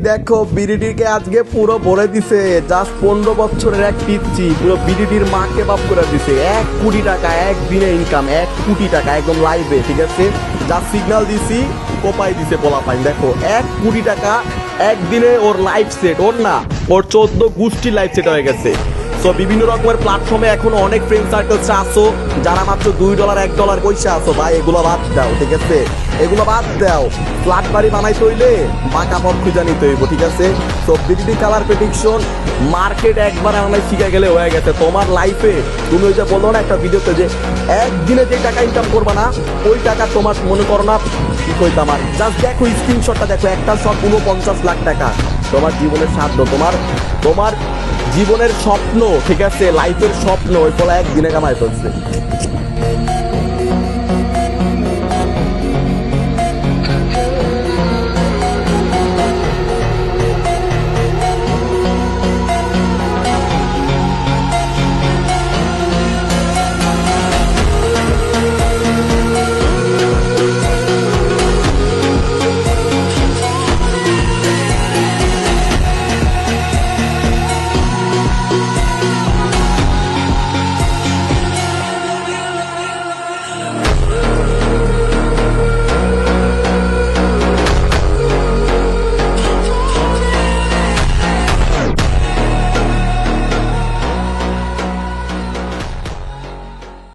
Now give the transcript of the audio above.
দেখো বিডিটিকে আজকে পুরো ভরে দিছে। জাস্ট 15 বছরের এক পিচ্ছি পুরো বিডিটির মাকে বাপ করে দিছে। 1 কোটি টাকা একদিনে ইনকাম, 1 কোটি টাকা একদম লাইভে, ঠিক আছে? যা সিগন্যাল দিছি কোপাই দিছে পোলা পাইন। দেখো 1 কোটি টাকা একদিনে ওর লাইভ সেট, ওর না ওর 14 গোষ্ঠী লাইভ সেট হয়ে গেছে। সো বিভিন্ন রকমের প্ল্যাটফর্মে এখনো অনেক ফ্রেন্ড সার্কেলস আসো যারা মাত্র $2 $1 পয়সা আসো, ভাই এগুলো বাদ দাও, ঠিক আছে? এগুলো বাদ দাও। ফ্ল্যাট বাড়ি বানাইতে হইলে বাঁকা পথ খুঁজে নিতে হইব, ঠিক আছে? So BDT colour prediction market একবার আমার শিখে গেলে হয়ে গেছে। তোমার লাইফে তুমি ওই যে বলো না একটা ভিডিওতে যে একদিনে যে টাকা ইনকাম করবা না ওই টাকা তোমার মনে করো না কি কইতাম। আমার জাস্ট দেখো স্ক্রিনশটটা দেখো, একটা শট 49 লাখ টাকা। তোমার জীবনের সাধ্য, তোমার জীবনের স্বপ্ন, ঠিক আছে? লাইফের স্বপ্ন ওই ফলে একদিনে কামাই ফেলছে।